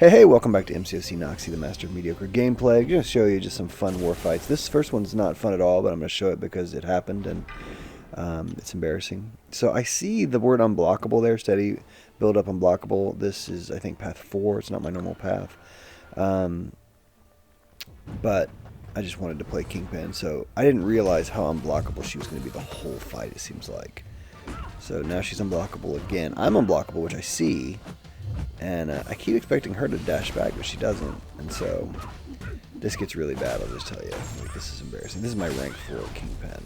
Hey, welcome back to MCOC Noxie, the master of mediocre gameplay. I'm going to show you just some fun war fights. This first one's not fun at all, but I'm going to show it because it happened and it's embarrassing. So I see the word unblockable there, steady, build up unblockable. This is, I think, path 4. It's not my normal path. But I just wanted to play Kingpin, so I didn't realize how unblockable she was going to be the whole fight, it seems like. So now she's unblockable again. I'm unblockable, which I see. And I keep expecting her to dash back, but she doesn't. And so this gets really bad, I'll just tell you. Like, this is embarrassing. This is my rank 4 Kingpin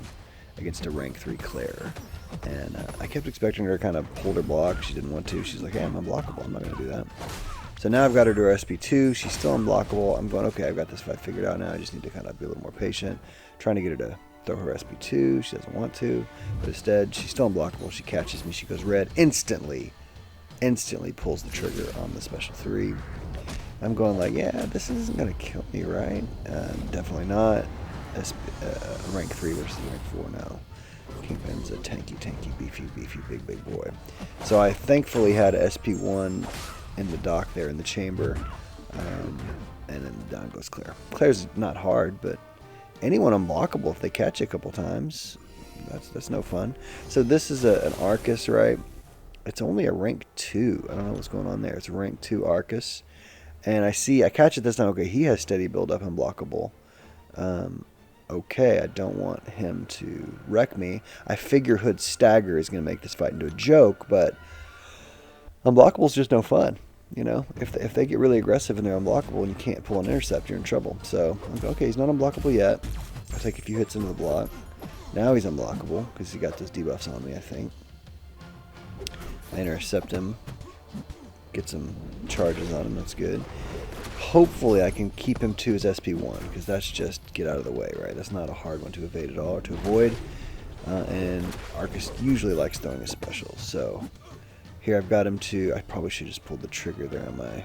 against a rank 3 Claire. And I kept expecting her to kind of hold her block. She didn't want to. She's like, hey, I'm unblockable. I'm not going to do that. So now I've got her to her SP2. She's still unblockable. I'm going, okay, I've got this fight figured out now. I just need to kind of be a little more patient. Trying to get her to throw her SP2. She doesn't want to. But instead, she's still unblockable. She catches me. She goes red instantly pulls the trigger on the special 3. I'm going like, yeah, this isn't going to kill me, right? Definitely not. Rank 3 versus rank 4 now. Kingpin's a tanky, beefy, big boy. So I thankfully had SP1 in the dock there in the chamber. And then down goes Claire. Claire's not hard, but anyone unblockable if they catch it a couple times, that's no fun. So this is an Arcus, right? It's only a rank 2. I don't know what's going on there. It's a rank 2 Arcus. And I catch it this time. Okay, he has steady build up unblockable. Okay, I don't want him to wreck me. I figure Hood's stagger is going to make this fight into a joke, but unblockable is just no fun. You know, if they get really aggressive and they're unblockable and you can't pull an intercept, you're in trouble. So, okay, he's not unblockable yet. I'll take a few hits into the block. Now he's unblockable because he got those debuffs on me, I think. I intercept him, get some charges on him, that's good. Hopefully I can keep him to his SP1, because that's just get out of the way, right? That's not a hard one to evade at all, or to avoid. And Arcus usually likes throwing a special, so here I've got him to, I probably should just pull the trigger there on my...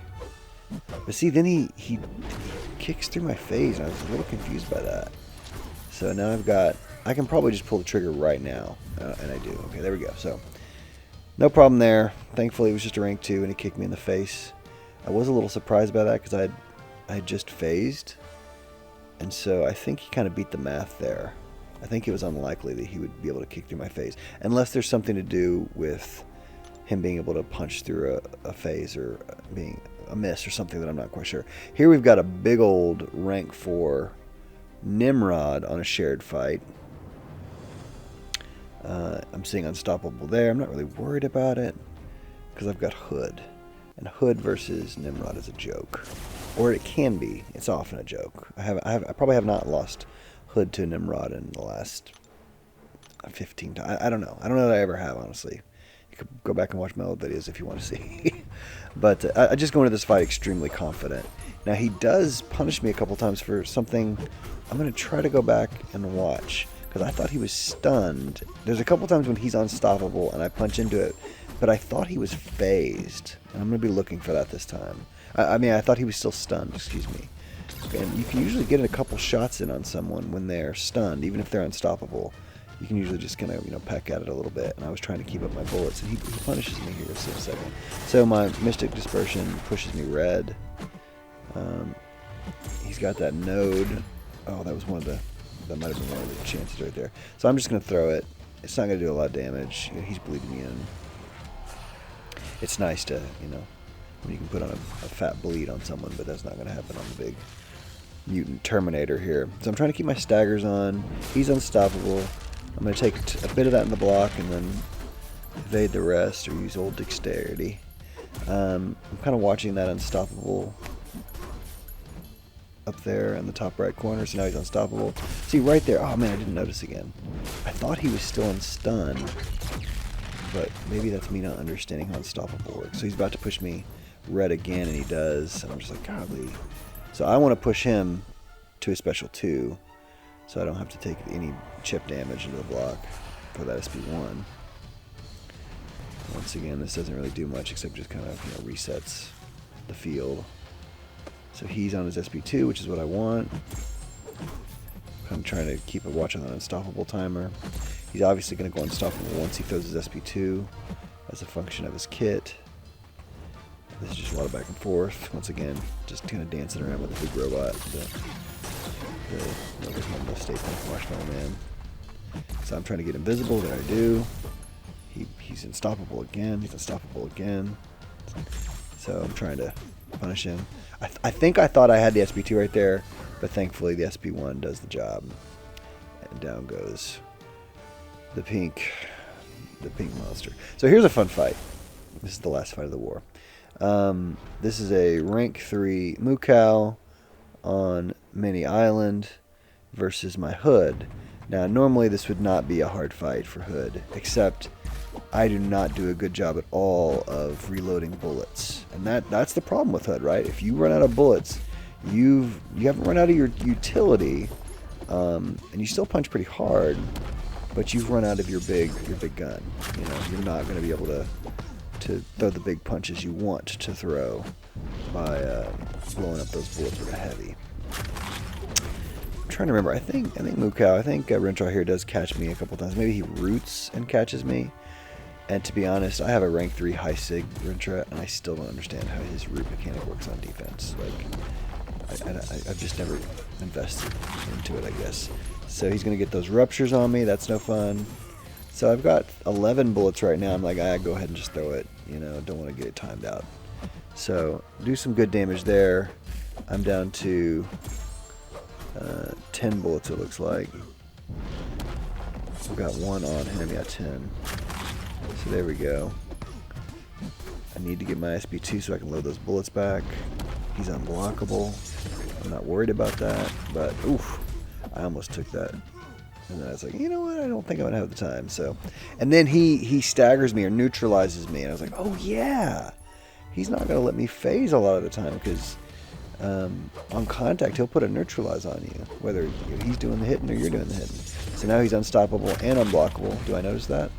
But see, then he kicks through my phase, and I was a little confused by that. So now I can probably just pull the trigger right now, and I do. Okay, there we go, so... No problem there. Thankfully, it was just a rank 2, and he kicked me in the face. I was a little surprised by that because I had just phased. And so I think he kind of beat the math there. I think it was unlikely that he would be able to kick through my phase. Unless there's something to do with him being able to punch through a phase or being a miss or something that I'm not quite sure. Here we've got a big old rank 4 Nimrod on a shared fight. I'm seeing unstoppable there. I'm not really worried about it because I've got Hood. And Hood versus Nimrod is a joke. Or it can be. It's often a joke. I probably have not lost Hood to Nimrod in the last 15 times. I don't know. I don't know that I ever have, honestly. You could go back and watch my old videos if you want to see. But I just go into this fight extremely confident. Now, he does punish me a couple times for something. I'm going to try to go back and watch, because I thought he was stunned. There's a couple times when he's unstoppable and I punch into it, but I thought he was phased. And I'm going to be looking for that this time. I mean, I thought he was still stunned, excuse me. And you can usually get a couple shots in on someone when they're stunned, even if they're unstoppable. You can usually just kind of, peck at it a little bit. And I was trying to keep up my bullets, and he punishes me here. So, a second. So my Mystic Dispersion pushes me red. He's got that node. Oh, that was that might have been one of the chances right there. So I'm just going to throw it. It's not going to do a lot of damage. He's bleeding me in. It's nice to, when you can put on a fat bleed on someone, but that's not going to happen on the big mutant Terminator here. So I'm trying to keep my staggers on. He's unstoppable. I'm going to take a bit of that in the block and then evade the rest or use old dexterity. I'm kind of watching that unstoppable up there in the top right corner, so now he's unstoppable. See, right there, oh man, I didn't notice again. I thought he was still in stun, but maybe that's me not understanding how unstoppable works. So he's about to push me red again, and he does, and I'm just like, golly. So I want to push him to a special 2, so I don't have to take any chip damage into the block for that SP1. Once again, this doesn't really do much except just kind of resets the field. So he's on his SP2, which is what I want. I'm trying to keep a watch on that unstoppable timer. He's obviously going to go unstoppable once he throws his SP2 as a function of his kit. This is just a lot of back and forth. Once again, just kind of dancing around with the big robot. There's my Stay Punk Marshmallow Man. So I'm trying to get invisible. There I do. He's unstoppable again. He's unstoppable again. So I'm trying to punish him. I think I thought I had the SP2 right there, but thankfully the SP1 does the job. And down goes the pink monster. So here's a fun fight. This is the last fight of the war. This is a rank 3 Mukau on Mini Island versus my Hood. Now, normally this would not be a hard fight for Hood, except I do not do a good job at all of reloading bullets. And that's the problem with Hood, right? If you run out of bullets, you haven't run out of your utility, and you still punch pretty hard, but you've run out of your big gun. You know, you're not going to be able to throw the big punches you want to throw by blowing up those bullets with a heavy. I'm trying to remember. I think Mukau, I think Rintraw here does catch me a couple times. Maybe he roots and catches me. And to be honest, I have a rank 3 high sig Rintraw, and I still don't understand how his root mechanic works on defense. Like, I've just never invested into it, I guess. So he's going to get those ruptures on me. That's no fun. So I've got 11 bullets right now. I'm like, go ahead and just throw it. You know, don't want to get it timed out. So do some good damage there. I'm down to 10 bullets, it looks like. I've got one on him. Yeah, 10. So there we go. I need to get my SP2 so I can load those bullets back. He's unblockable. I'm not worried about that, but oof, I almost took that. And then I was like, you know what? I don't think I'm gonna have the time. So, and then he staggers me or neutralizes me, and I was like, oh yeah, he's not gonna let me phase a lot of the time because on contact he'll put a neutralize on you, whether he's doing the hitting or you're doing the hitting. So now he's unstoppable and unblockable. Do I notice that?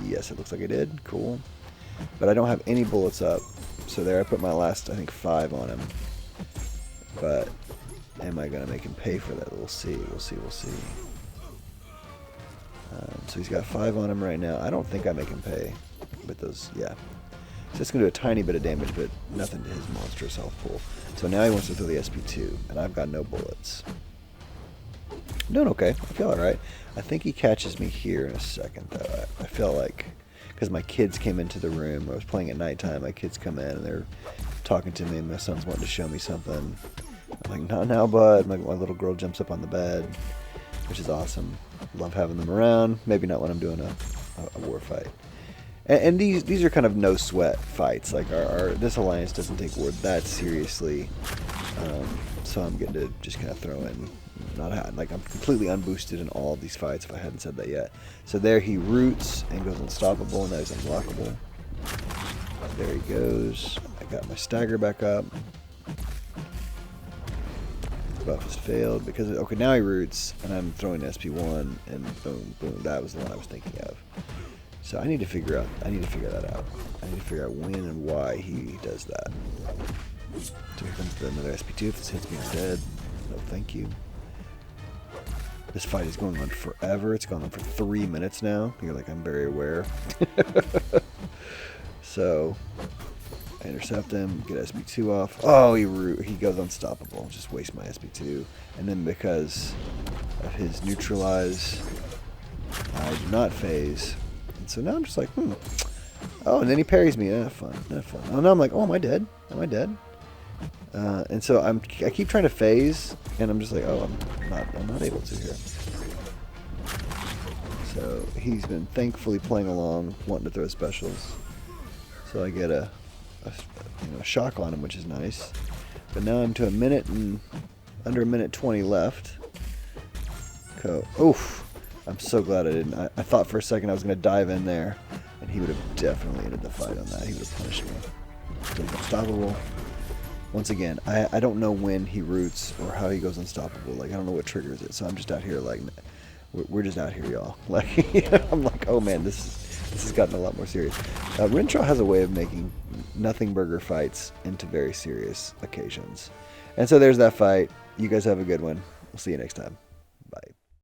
Yes, it looks like I did. Cool. But I don't have any bullets up. So there, I put my last, I think, 5 on him. But am I going to make him pay for that? We'll see. We'll see. We'll see. So he's got 5 on him right now. I don't think I make him pay. But those, yeah. So it's going to do a tiny bit of damage, but nothing to his monstrous health pool. So now he wants to throw the SP2, and I've got no bullets. I'm doing okay. I feel alright. I think he catches me here in a second, though. I feel like, because my kids came into the room. I was playing at nighttime. My kids come in, and they're talking to me. My son's wanting to show me something. I'm like, not now, bud. My little girl jumps up on the bed, which is awesome. Love having them around. Maybe not when I'm doing a war fight. And these are kind of no sweat fights. Like this alliance doesn't take war that seriously. So I'm getting to just kind of throw in. Like I'm completely unboosted in all of these fights if I hadn't said that yet. So there he roots and goes unstoppable, and now he's unblockable. There he goes. I got my stagger back up. Buff has failed because okay, now he roots and I'm throwing SP1 and boom, boom. That was the one I was thinking of. So I need to figure that out. I need to figure out when and why he does that. So here comes another SP2. If this hits me, I'm dead. No, thank you. This fight is going on forever. It's gone on for 3 minutes now. You're like, I'm very aware. So I intercept him, get SP2 off. Oh, he goes unstoppable. Just waste my SP2. And then because of his neutralize, I do not phase. And so now I'm just like, Oh, and then he parries me. Not fun. Oh, now I'm like, oh, am I dead? And so I keep trying to phase, and I'm just like, oh, I'm not able to here. So he's been thankfully playing along, wanting to throw specials. So I get a shock on him, which is nice. But now I'm to under a minute 20 left. Oof. I'm so glad I didn't. I thought for a second I was going to dive in there, and he would have definitely ended the fight on that. He would have punished me. So he's unstoppable. Once again, I don't know when he roots or how he goes unstoppable. Like, I don't know what triggers it. So I'm just out here like, we're just out here, y'all. Like, I'm like, oh man, this has gotten a lot more serious. Rintraw has a way of making nothing burger fights into very serious occasions. And so there's that fight. You guys have a good one. We'll see you next time.